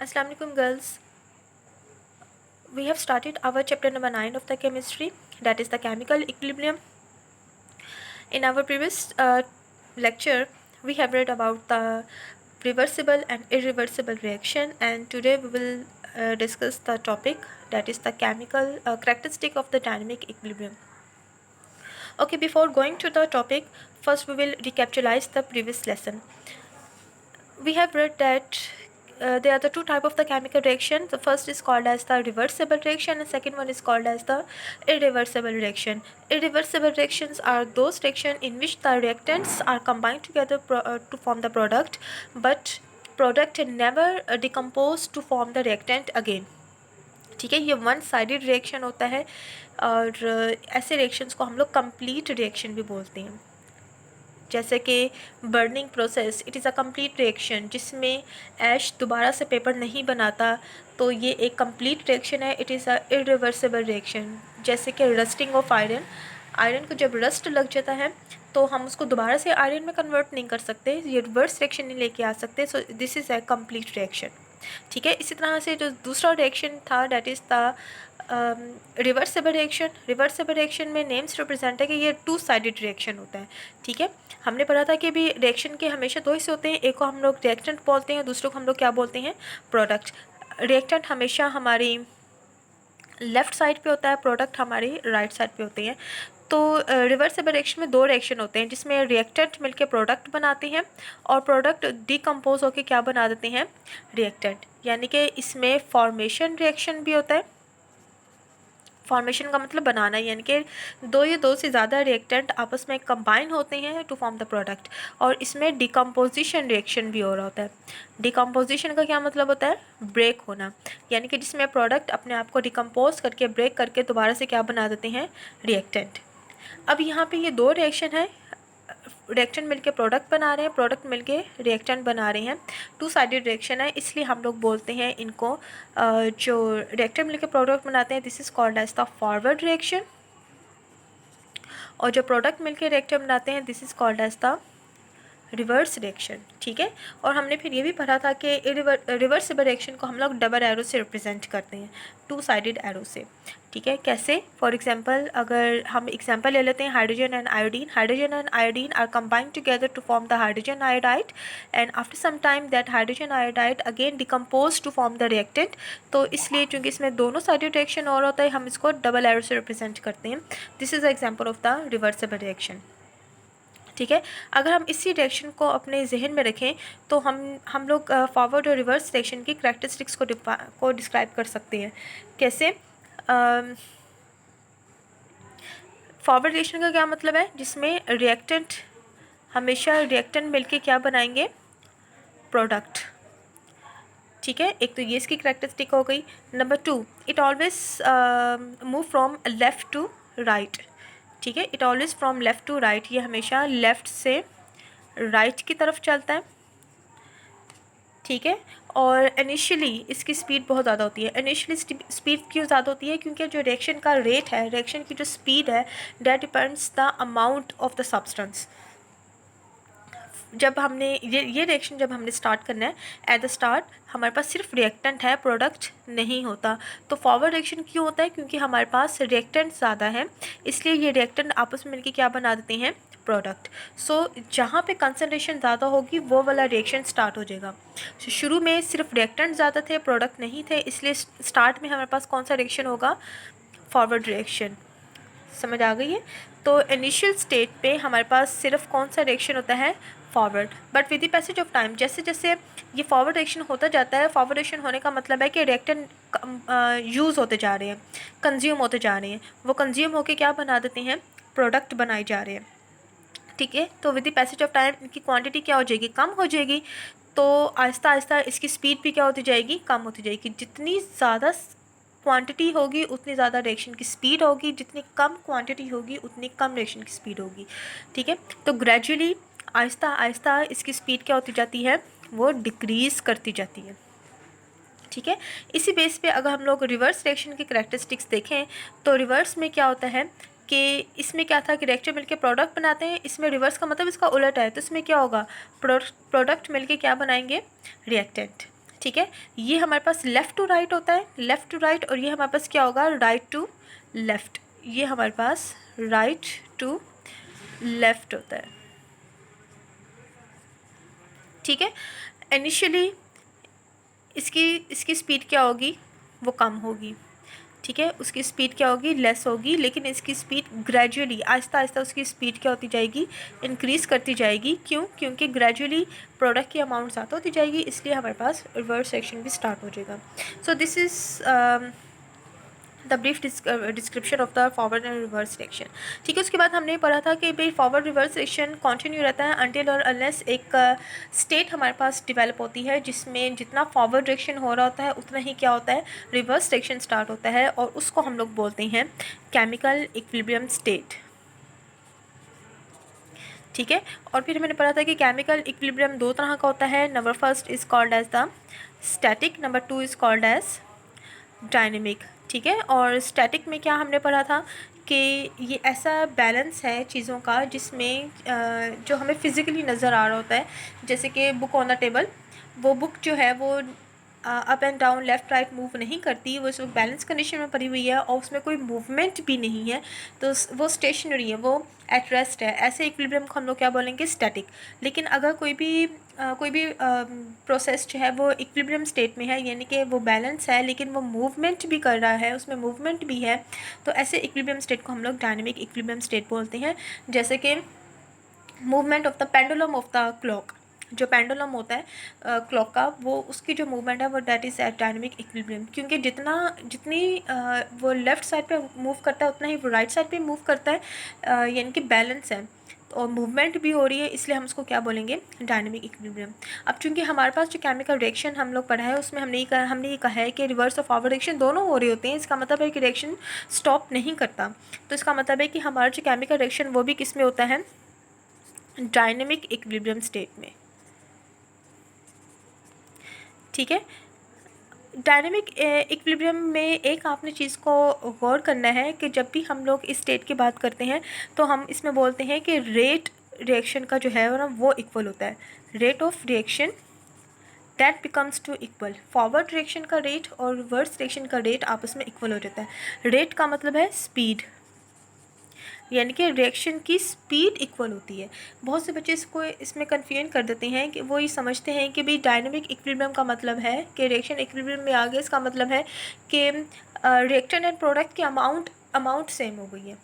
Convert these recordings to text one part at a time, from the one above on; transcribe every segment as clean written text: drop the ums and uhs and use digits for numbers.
Assalamu alaikum girls. We have started our chapter number 9 of the chemistry, that is the chemical equilibrium. In our previous lecture, we have read about the reversible and irreversible reaction, and today we will discuss the topic, that is the chemical characteristic of the dynamic equilibrium. Okay, before going to the topic, first we will recapitalize the previous lesson. We have read that there are the two type of the chemical reaction. The first is called as the reversible reaction and second one is called as the irreversible reaction. Irreversible reactions are those reaction in which the reactants are combined together to form the product, but product never decompose to form the reactant again. ठीक है, ये one sided reaction होता है और ऐसे reactions को हम लोग कंप्लीट रिएक्शन भी बोलते हैं. जैसे कि burning process, it is a complete reaction जिसमें ऐश दोबारा से पेपर नहीं बनाता, तो ये एक कंप्लीट रिएक्शन है. It is a irreversible reaction. जैसे कि रस्टिंग ऑफ आयरन, आयरन को जब रस्ट लग जाता है तो हम उसको दोबारा से आयरन में कन्वर्ट नहीं कर सकते, ये रिवर्स रिएक्शन नहीं लेके आ सकते. सो this is a complete reaction. ठीक है, इसी तरह से जो दूसरा रिएक्शन था, that is the reversible reaction. Reversible reaction में नेम्स रिप्रेजेंट है कि ये टू साइडेड रिएक्शन होता है. ठीक है, हमने पढ़ा था कि भी रिएक्शन के हमेशा दो हिस्से होते हैं, एक को हम लोग रिएक्टेंट बोलते हैं, दूसरे को हम लोग क्या बोलते हैं, प्रोडक्ट. रिएक्टेंट हमेशा हमारी लेफ़्ट साइड पे होता है, प्रोडक्ट हमारी राइट साइड पे होते हैं. तो रिवर्सिबल रिएक्शन में दो रिएक्शन होते हैं जिसमें रिएक्टेंट मिलके प्रोडक्ट बनाते हैं और प्रोडक्ट डिकम्पोज होकर क्या बना देते हैं, रिएक्टेंट. यानी कि इसमें फॉर्मेशन रिएक्शन भी होता है. फॉर्मेशन का मतलब बनाना, यानी कि दो से ज़्यादा रिएक्टेंट आपस में कंबाइन होते हैं टू फॉर्म द प्रोडक्ट. और इसमें डिकम्पोजिशन रिएक्शन भी हो रहा होता है. डिकम्पोजिशन का क्या मतलब होता है, ब्रेक होना. यानी कि जिसमें प्रोडक्ट अपने आप को डिकम्पोज करके ब्रेक करके दोबारा से क्या बना देते हैं, रिएक्टेंट. अब यहाँ पे ये दो रिएक्शन है, रिएक्टेंट मिलके प्रोडक्ट बना रहे हैं, प्रोडक्ट मिलके रिएक्टेंट बना रहे हैं. टू साइडेड रिएक्शन है, इसलिए हम लोग बोलते हैं इनको जो रिएक्टेंट मिलके प्रोडक्ट बनाते हैं, this is called as the forward reaction. और जो प्रोडक्ट मिलके रिएक्टेंट बनाते हैं, this is called as the reverse reaction. ठीक है, और हमने फिर ये भी पढ़ा था कि रिवर्सिबल रिएक्शन को हम लोग डबल एरो से रिप्रेजेंट करते हैं, टू साइडेड एरो से. ठीक है, कैसे, फॉर एग्जांपल अगर हम एग्जांपल ले लेते हैं, hydrogen and iodine. Hydrogen and iodine are combined together to form the hydrogen iodide, and after some time that hydrogen iodide again decompose to form the reactant. तो इसलिए चूँकि इसमें दोनों साइडेड रिएक्शन और होता है, हम इसको डबल एरो से रिप्रेजेंट करते हैं. This is the example of the reversible reaction. ठीक है, अगर हम इसी रिएक्शन को अपने जहन में रखें तो हम लोग फॉरवर्ड और रिवर्स रिएक्शन की करैक्टरिस्टिक्स को डिस्क्राइब कर सकते हैं. कैसे, फॉरवर्ड रिएक्शन का क्या मतलब है, जिसमें रिएक्टेंट हमेशा रिएक्टेंट मिलके क्या बनाएंगे, प्रोडक्ट. ठीक है, एक तो ये इसकी करैक्टरिस्टिक हो गई. Number 2, it always move from left to right. ठीक है, it always from left to right, ये हमेशा लेफ़्ट से राइट की तरफ चलता है. ठीक है, और इनिशियली इसकी स्पीड बहुत ज़्यादा होती है. इनिशियली स्पीड क्यों ज़्यादा होती है, क्योंकि जो रिएक्शन का रेट है, रिएक्शन की जो स्पीड है, that depends the amount of the substance. जब हमने ये रिएक्शन जब हमने स्टार्ट करना है, एट द स्टार्ट हमारे पास सिर्फ रिएक्टेंट है, प्रोडक्ट नहीं होता. तो फॉरवर्ड रिएक्शन क्यों होता है, क्योंकि हमारे पास रिएक्टेंट ज़्यादा है, इसलिए ये रिएक्टेंट आपस में मिलकर क्या बना देते हैं, प्रोडक्ट. सो जहाँ पे कंसनट्रेशन ज़्यादा होगी वो वाला रिएक्शन स्टार्ट हो जाएगा. शुरू में सिर्फ रिएक्टेंट ज़्यादा थे, प्रोडक्ट नहीं थे, इसलिए स्टार्ट में हमारे पास कौन सा रिएक्शन होगा, फॉरवर्ड रिएक्शन. समझ आ गई है. तो इनिशियल स्टेट पे हमारे पास सिर्फ कौन सा रिएक्शन होता है, forward. But with the passage of time, जैसे जैसे ये फॉरवर्ड रिएक्शन होता जाता है, फॉरवर्ड रिएक्शन होने का मतलब है कि रिएक्टेंट यूज़ होते जा रहे हैं, कंज्यूम होते जा रहे हैं, वो कंज्यूम होके क्या बना देते हैं, प्रोडक्ट बनाए जा रहे हैं. ठीक है, तो with the passage of time इनकी क्वांटिटी क्या हो जाएगी, कम हो जाएगी. तो आहिस्ता आहिस्ता इसकी स्पीड भी क्या होती जाएगी, कम होती जाएगी. जितनी ज़्यादा क्वांटिटी होगी उतनी ज़्यादा रिएक्शन की स्पीड होगी, जितनी कम क्वांटिटी होगी उतनी कम रिएक्शन की स्पीड होगी. ठीक है, तो ग्रेजुअली आहिस्ता आहिस्ता इसकी स्पीड क्या होती जाती है, वो डिक्रीज़ करती जाती है. ठीक है, इसी बेस पे अगर हम लोग रिवर्स रिएक्शन की करैक्टरिस्टिक्स देखें तो रिवर्स में क्या होता है कि इसमें क्या था कि रिएक्टर मिलके प्रोडक्ट बनाते हैं, इसमें रिवर्स का मतलब इसका उलट है. तो इसमें क्या होगा, प्रोडक्ट मिलके क्या बनाएंगे, रिएक्टेंट. ठीक है, ये हमारे पास लेफ़्ट टू राइट होता है, लेफ़्ट टू राइट, और ये हमारे पास क्या होगा, राइट टू लेफ़्ट, ये हमारे पास राइट टू लेफ़्ट होता है। ठीक है, इनिशियली इसकी स्पीड क्या होगी, वो कम होगी। ठीक है, उसकी स्पीड क्या होगी, लेस होगी, लेकिन इसकी स्पीड ग्रेजुअली आहिस्ता आहिस्ता उसकी स्पीड क्या होती जाएगी, इंक्रीज़ करती जाएगी। क्यों? क्योंकि ग्रेजुअली प्रोडक्ट की अमाउंट ज़्यादा होती जाएगी, इसलिए हमारे पास रिवर्स एक्शन भी स्टार्ट हो जाएगा। सो this is the brief description of the forward and reverse direction. ठीक है, उसके बाद हमने पढ़ा था कि भाई फॉरवर्ड रिवर्स डायरेक्शन कंटिन्यू रहता है अनटिल और अनलेस एक स्टेट हमारे पास डेवलप होती है जिसमें जितना फॉरवर्ड डायरेक्शन हो रहा होता है उतना ही क्या होता है, रिवर्स डायरेक्शन स्टार्ट होता है, और उसको हम लोग बोलते हैं केमिकल इक्विलिब्रियम स्टेट। ठीक है, और फिर मैंने पढ़ा था कि केमिकल इक्विलिब्रियम दो तरह का होता है। Number first is called as the static, number two is called as dynamic. ठीक है, और स्टैटिक में क्या हमने पढ़ा था कि ये ऐसा बैलेंस है चीज़ों का जिसमें जो हमें फिज़िकली नज़र आ रहा होता है, जैसे कि बुक ऑन द टेबल, वो बुक जो है वो up and down left right move नहीं करती, वो सिर्फ बैलेंस कंडीशन में पड़ी हुई है और उसमें कोई मूवमेंट भी नहीं है, तो वो स्टेशनरी है, वो एट रेस्ट है। ऐसे इक्विलिब्रियम को हम लोग क्या बोलेंगे, स्टैटिक। लेकिन अगर कोई भी प्रोसेस जो है वो इक्विलिब्रियम स्टेट में है, यानी कि वो बैलेंस है लेकिन वो मूवमेंट भी कर रहा है, उसमें मूवमेंट भी है, तो ऐसे इक्विलिब्रियम स्टेट को हम लोग डायनेमिक इक्विलिब्रियम स्टेट बोलते हैं। जैसे कि movement of the pendulum of the clock, जो पेंडुलम होता है क्लॉक का, वो उसकी जो मूवमेंट है वो that is at dynamic equilibrium, क्योंकि जितनी वो लेफ़्ट साइड पे मूव करता है उतना ही वो राइट साइड पे मूव करता है, यानी कि बैलेंस है और मूवमेंट भी हो रही है, इसलिए हम उसको क्या बोलेंगे, डायनेमिक इक्विलिब्रियम। अब चूंकि हमारे पास जो केमिकल रिएक्शन हम लोग पढ़ा है उसमें हमने ये कहा है कि रिवर्स और फॉरवर्ड रिएक्शन दोनों हो रहे होते हैं, इसका मतलब है कि रिएक्शन स्टॉप नहीं करता। तो इसका मतलब है कि हमारा जो केमिकल रिएक्शन वो भी किस में होता है, डायनेमिक इक्विलिब्रियम स्टेट में। ठीक है, डायनेमिक इक्विलिब्रियम में एक आपने चीज़ को गौर करना है कि जब भी हम लोग इस स्टेट की बात करते हैं तो हम इसमें बोलते हैं कि रेट रिएक्शन का जो है ना वो इक्वल होता है, rate of reaction that becomes to equal. Forward reaction का रेट और रिवर्स रिएक्शन का रेट आपस में इक्वल हो जाता है। रेट का मतलब है स्पीड, यानी कि रिएक्शन की स्पीड इक्वल होती है। बहुत से बच्चे इसको इसमें कन्फ्यूजन कर देते हैं कि वो ये समझते हैं कि भाई डायनेमिक इक्विलिब्रियम का मतलब है कि रिएक्शन इक्विलिब्रियम में आ गया, इसका मतलब है कि रिएक्टेंट एंड प्रोडक्ट की अमाउंट सेम हो गई है।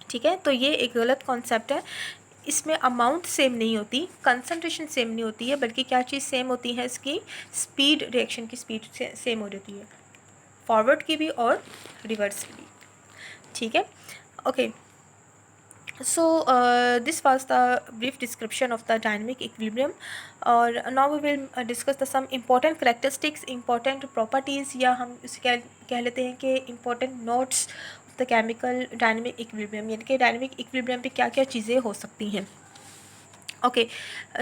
ठीक है, तो ये एक गलत कॉन्सेप्ट है। इसमें अमाउंट सेम नहीं होती, कंसनट्रेशन सेम नहीं होती है, बल्कि क्या चीज़ सेम होती है, इसकी स्पीड, रिएक्शन की स्पीड सेम हो जाती है, फॉरवर्ड की भी और रिवर्स की भी। ठीक है, okay. So this was the brief description of the dynamic equilibrium, और now we will discuss the some important characteristics, important properties, या हम इसे कह लेते हैं कि important notes of the chemical dynamic equilibrium, यानी कि dynamic equilibrium पे क्या क्या चीज़ें हो सकती हैं। Okay,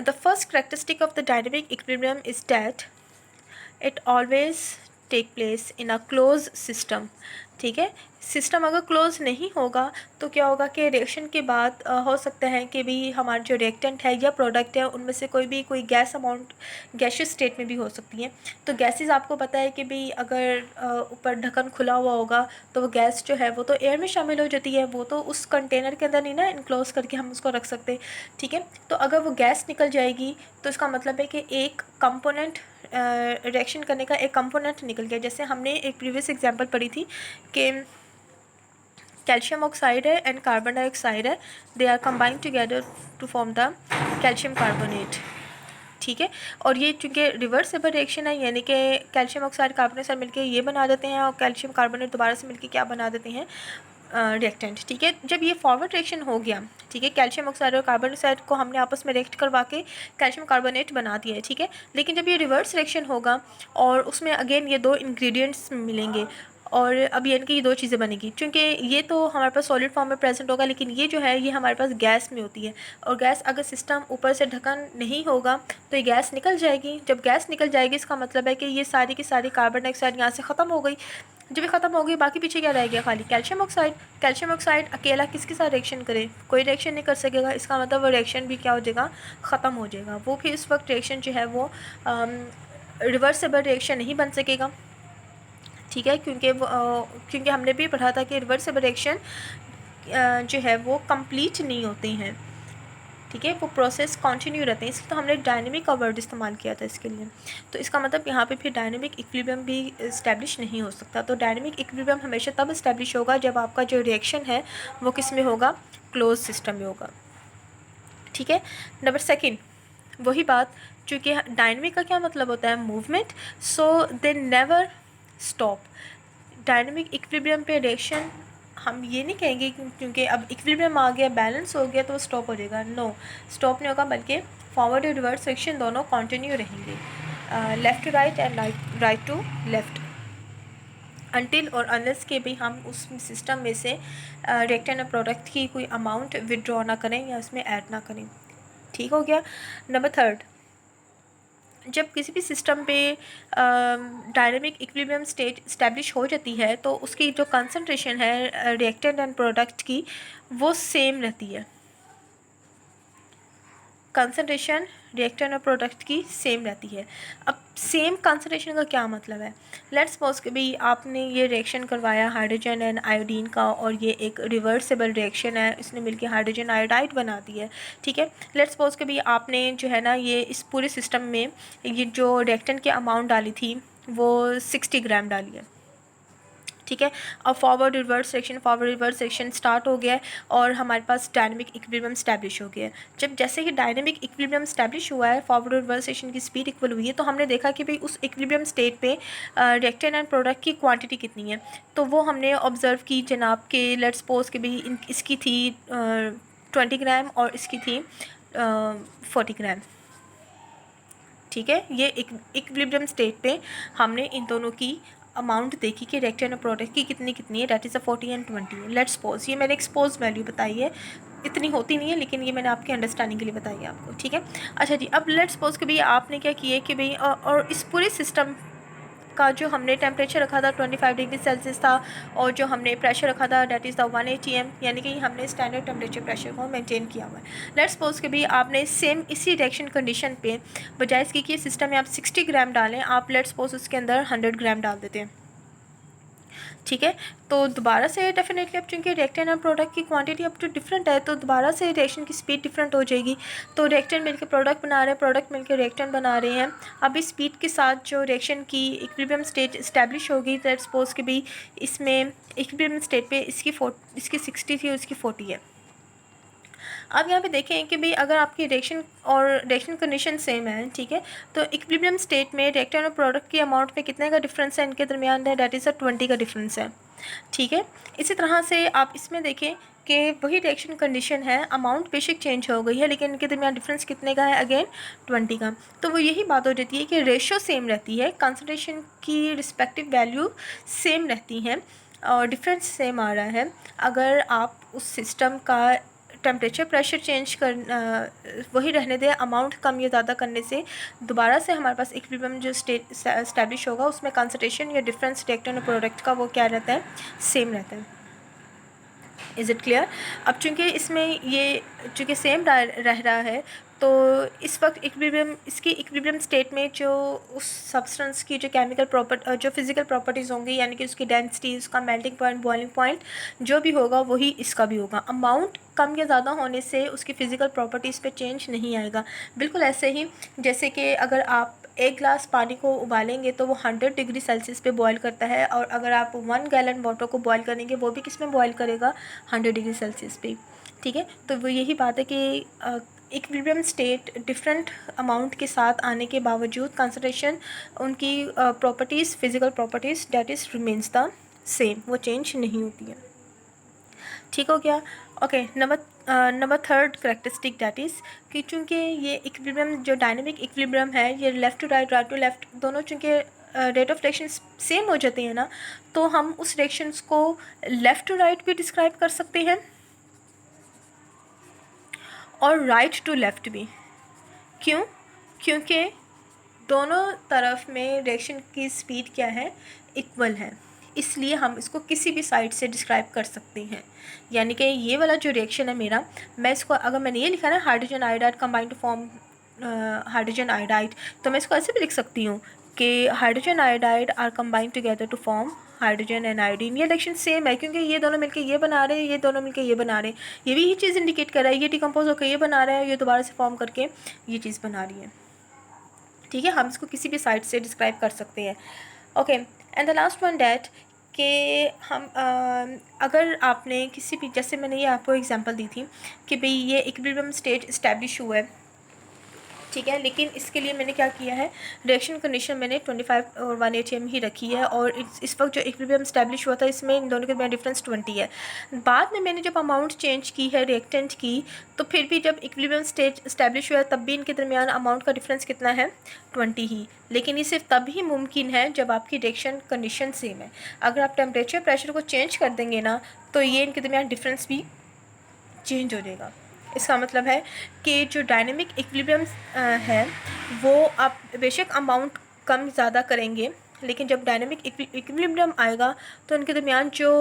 the first characteristic of the dynamic equilibrium is that it always take place in a closed system। ठीक है, सिस्टम अगर क्लोज नहीं होगा तो क्या होगा कि रिएक्शन के बाद हो सकता है कि भी हमारे जो रिएक्टेंट है या प्रोडक्ट है उनमें से कोई गैस अमाउंट गैशियस स्टेट में भी हो सकती है। तो गैसेस आपको पता है कि भी अगर ऊपर ढक्कन खुला हुआ होगा तो वो गैस जो है वो तो एयर में शामिल हो जाती है, वो तो उस कंटेनर के अंदर नहीं ना इनक्लोज करके हम उसको रख सकते। ठीक है, तो अगर वो गैस निकल जाएगी तो इसका मतलब है कि एक कंपोनेंट रिएक्शन करने का एक कंपोनेंट निकल गया। जैसे हमने एक प्रीवियस एग्जांपल पढ़ी थी कि कैल्शियम ऑक्साइड है एंड कार्बन डाइऑक्साइड है, they are combined together to form the calcium carbonate. ठीक है, और ये चूँकि रिवर्सिबल रिएक्शन है, यानी कि कैल्शियम ऑक्साइड कार्बन डाइऑक्साइड मिलकर ये बना देते हैं और कैल्शियम कार्बोनेट दोबारा से मिलकर क्या बना देते हैं, रिएक्टेंट। ठीक है, जब ये फॉरवर्ड रिएक्शन हो गया, ठीक है, कैल्शियम ऑक्साइड और कार्बन डाइऑक्साइड को हमने आपस में रिएक्ट करवा के कैल्शियम कार्बोनेट बना दिया है। ठीक है, लेकिन जब ये रिवर्स रिएक्शन होगा और उसमें अगेन ये दो इंग्रेडिएंट्स मिलेंगे और अब यानी कि ये दो चीज़ें बनेगी, क्योंकि ये तो हमारे पास सॉलिड फॉर्म में प्रेजेंट होगा, लेकिन ये जो है ये हमारे पास गैस में होती है, और गैस अगर सिस्टम ऊपर से ढक्कन नहीं होगा तो ये गैस निकल जाएगी। जब गैस निकल जाएगी इसका मतलब है कि ये सारी की सारी कार्बन डाइऑक्साइड यहाँ से ख़त्म हो गई। जब ये ख़त्म हो गई बाकी पीछे क्या रह गया, खाली कैल्शियम ऑक्साइड। कैल्शियम ऑक्साइड अकेला किसके साथ रिएक्शन करे, कोई रिएक्शन नहीं कर सकेगा, इसका मतलब वो रिएक्शन भी क्या हो जाएगा, ख़त्म हो जाएगा। वो फिर इस वक्त रिएक्शन जो है वो रिवर्सेबल रिएक्शन नहीं बन सकेगा, ठीक है, क्योंकि हमने भी पढ़ा था कि रिवर्सेबल रिएक्शन जो है वो कंप्लीट नहीं होते हैं, ठीक है, वो प्रोसेस कंटिन्यू रहते हैं, इसलिए तो हमने डायनेमिक का वर्ड इस्तेमाल किया था इसके लिए। तो इसका मतलब यहाँ पे फिर डायनेमिक इक्विलिब्रियम भी इस्टेब्लिश नहीं हो सकता। तो डायनेमिक इक्विलिब्रियम हमेशा तब इस्टेब्लिश होगा जब आपका जो रिएक्शन है वो किस में होगा, क्लोज सिस्टम में होगा, ठीक है। नंबर सेकेंड, वही बात, चूँकि डायनेमिक का क्या मतलब होता है, movement, so they never stop. Dynamic equilibrium पे रिएक्शन हम ये नहीं कहेंगे क्योंकि अब इक्विलिब्रियम आ गया, बैलेंस हो गया तो स्टॉप हो जाएगा, नो, स्टॉप नहीं होगा, बल्कि फॉरवर्ड और रिवर्स सेक्शन दोनों कंटिन्यू रहेंगे, left to right and right to left, until और अनलेस के भी हम उस सिस्टम में से रिएक्टेंट और प्रोडक्ट की कोई अमाउंट विदड्रॉ ना करें या उसमें ऐड ना करें, ठीक हो गया। नंबर थर्ड, जब किसी भी सिस्टम पे डायनेमिक इक्विलिब्रियम स्टेट इस्टेब्लिश हो जाती है तो उसकी जो कंसंट्रेशन है रिएक्टेंट एंड प्रोडक्ट की वो सेम रहती है, कंसंट्रेशन रिएक्टेंट और प्रोडक्ट की सेम रहती है। अब सेम कंसंट्रेशन का क्या मतलब है, लेट्स सपोज कि भाई आपने ये रिएक्शन करवाया हाइड्रोजन एंड आयोडीन का और ये एक रिवर्सिबल रिएक्शन है, इसने मिलकर हाइड्रोजन आयोडाइड बना दी है, ठीक है। लेट्स सपोज कि भाई आपने जो है ना ये इस पूरे सिस्टम में ये जो रिएक्टेंट की अमाउंट डाली थी वो 60 ग्राम डाली है, ठीक है। अब फॉरवर्ड रिवर्स सेक्शन स्टार्ट हो गया है और हमारे पास डायनेमिक इक्विलिब्रियम स्टैब्लिश हो गया है। जब जैसे ही डायनेमिक इक्विलिब्रियम स्टैब्लिश हुआ है, फॉरवर्ड रिवर्स सेक्शन की स्पीड इक्वल हुई है, तो हमने देखा कि भाई उस इक्विलिब्रियम स्टेट पे रिएक्टेंट एंड प्रोडक्ट की क्वांटिटी कितनी है, तो वो हमने ऑब्जर्व की जनाब के, लेट्स सपोज कि भाई इसकी थी 20 ग्राम और इसकी थी 40 ग्राम, ठीक है। ये इक्विलिब्रियम स्टेट पे हमने इन दोनों की अमाउंट देखी कि रिएक्टेंट और प्रोडक्ट की कितनी कितनी है, that is 40 and 20। Let's suppose ये मैंने एक्सपोज वैल्यू बताई है, इतनी होती नहीं है लेकिन ये मैंने आपके अंडरस्टैंडिंग के लिए बताई है आपको, ठीक है। अच्छा जी, अब लेट्स सपोज कि भाई आपने क्या किया कि भाई और इस पूरे सिस्टम का जो हमने टेम्परेचर रखा था 25 डिग्री सेल्सियस था और जो हमने प्रेशर रखा था डेट इज़ द 180 m, यानी कि हमने स्टैंडर्ड टेम्परेचर प्रेशर को मेंटेन किया हुआ है। लेट्स सपोज कि भी आपने सेम इसी रिएक्शन कंडीशन पे बजाय इसकी कि सिस्टम में आप 60 ग्राम डालें, आप लेट्स सपोज उसके अंदर 100 ग्राम डाल देते हैं, ठीक है। तो दोबारा से डेफिनेटली अब चूँकि रिएक्टेंट और प्रोडक्ट की क्वांटिटी अब जो डिफरेंट है तो दोबारा से रिएक्शन की स्पीड डिफरेंट हो जाएगी। तो रिएक्टेंट मिलकर प्रोडक्ट बना रहे हैं, प्रोडक्ट मिलकर रिएक्टेंट बना रहे हैं। अब इस स्पीड के साथ जो रिएक्शन की इक्विलिब्रियम स्टेट इस्टेब्लिश होगी, लेट्स सपोज कि भी इसमें इक्विलिब्रियम स्टेट पे इसकी 60 थी और इसकी 40 है। अब यहाँ पे देखें कि भाई अगर आपकी रिएक्शन कंडीशन सेम है, ठीक है, तो इक्विलिब्रियम स्टेट में रिएक्टेंट और प्रोडक्ट की अमाउंट में कितने का डिफरेंस है इनके दरमियान है, डेट इज़ 20 का डिफरेंस है, ठीक है। इसी तरह से आप इसमें देखें कि वही रिएक्शन कंडीशन है, अमाउंट बेशक चेंज हो गई है लेकिन इनके दरमियान डिफरेंस कितने का है, अगेन 20 का। तो वो यही बात हो जाती है कि रेशो सेम रहती है, कंसंट्रेशन की रिस्पेक्टिव वैल्यू सेम रहती हैं और डिफरेंस सेम आ रहा है। अगर आप उस सिस्टम का टेम्परेचर प्रेशर चेंज कर वही रहने दें, अमाउंट कम या ज़्यादा करने से दोबारा से हमारे पास इक्विलिब्रियम जो स्टेट इस्टेब्लिश होगा उसमें कंसंट्रेशन या डिफरेंस रिएक्टेंट और प्रोडक्ट का वो क्या रहता है, सेम रहता है। Is it clear. अब चूँकि इसमें ये चूँकि सेम रह रहा है तो इस वक्त इसकी इक्विलिब्रियम स्टेट में जो उस सब्सटेंस की जो जो फिज़िकल प्रॉपर्टीज़ होंगी, यानी कि उसकी डेंसिटी, उसका मेल्टिंग पॉइंट, बॉइलिंग पॉइंट जो भी होगा वही इसका भी होगा। अमाउंट कम या ज़्यादा होने से उसकी फ़िज़िकल प्रॉपर्टीज़ पे चेंज नहीं आएगा। बिल्कुल ऐसे ही जैसे कि अगर आप एक गिलास पानी को उबालेंगे तो वो 100 डिग्री सेल्सियस पे बॉयल करता है और अगर आप 1 गैलन वाटर को बॉयल करेंगे वो भी किस में बॉयल करेगा, 100 डिग्री सेल्सियस पे, ठीक है। तो वो यही बात है कि इक्विलिब्रियम स्टेट डिफरेंट अमाउंट के साथ आने के बावजूद कंसंट्रेशन उनकी properties, physical properties that is remains the same, वो चेंज नहीं होती है, ठीक हो गया। Okay, number third characteristic that is कि चूँकि ये इक्विलिब्रियम जो डायनेमिक इक्विलिब्रियम है ये left to right to left दोनों चूँकि रेट ऑफ रिएक्शन सेम हो जाते हैं ना, तो हम उस रिएक्शंस को लेफ़्ट टू राइट भी डिस्क्राइब कर सकते हैं और राइट टू लेफ़्ट भी। क्यों? क्योंकि दोनों तरफ में रिएक्शन की स्पीड क्या है, इक्वल है, इसलिए हम इसको किसी भी साइड से डिस्क्राइब कर सकते हैं। यानी कि ये वाला जो रिएक्शन है मेरा, मैं इसको अगर मैंने ये लिखा ना hydrogen iodide combined to form hydrogen iodide, तो मैं इसको ऐसे भी लिख सकती हूँ कि hydrogen iodide are combined together to form hydrogen and iodine. ये रिएक्शन सेम है क्योंकि ये दोनों मिलकर ये बना रहे हैं, ये दोनों मिलकर ये बना रहे हैं। ये भी यही चीज़ इंडिकेट कर रहा है, ये डिकम्पोज होकर ये बना रहा है, ये दोबारा से फॉर्म करके ये चीज़ बना रही है। ठीक है, हम इसको किसी भी साइड से डिस्क्राइब कर सकते हैं। Okay, and the last one that कि हम अगर आपने किसी भी, जैसे मैंने ये आपको एग्जांपल दी थी कि भाई ये इक्विलिब्रियम स्टेट इस्टेब्लिश हुआ है, ठीक है, लेकिन इसके लिए मैंने क्या किया है, रिएक्शन कंडीशन मैंने 25 और 180 ही रखी है, और इस वक्त जो इक्विलिब्रियम स्टैब्लिश हुआ था इसमें इन दोनों के बीच डिफरेंस 20 है। बाद में मैंने जब अमाउंट चेंज की है रिएक्टेंट की, तो फिर भी जब इक्विलिब्रियम स्टेट इस्टेब्लिश हुआ है तब भी इनके दरमियान अमाउंट का डिफरेंस कितना है, 20 ही। लेकिन ये सिर्फ तभी मुमकिन है जब आपकी रिएक्शन कंडीशन सेम है। अगर आप टेम्परेचर प्रेशर को चेंज कर देंगे ना, तो ये इनके दरमियान डिफरेंस भी चेंज हो जाएगा। इसका मतलब है कि जो डायनेमिक इक्विलिब्रियम है वो आप बेशक अमाउंट कम ज़्यादा करेंगे, लेकिन जब डायनेमिक इक्विलिब्रियम आएगा तो उनके दरमियान जो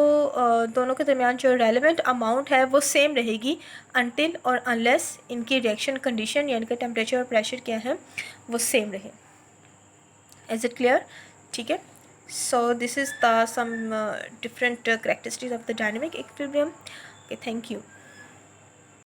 दोनों के दरमियान जो रेलेवेंट अमाउंट है वो सेम रहेगी, अनटिल और अनलेस इनकी रिएक्शन कंडीशन या इनका टेम्परेचर और प्रेशर क्या है वो सेम रहे। Is it clear? ठीक है, so this is the some different characteristics of the dynamic equilibrium. Okay, thank you.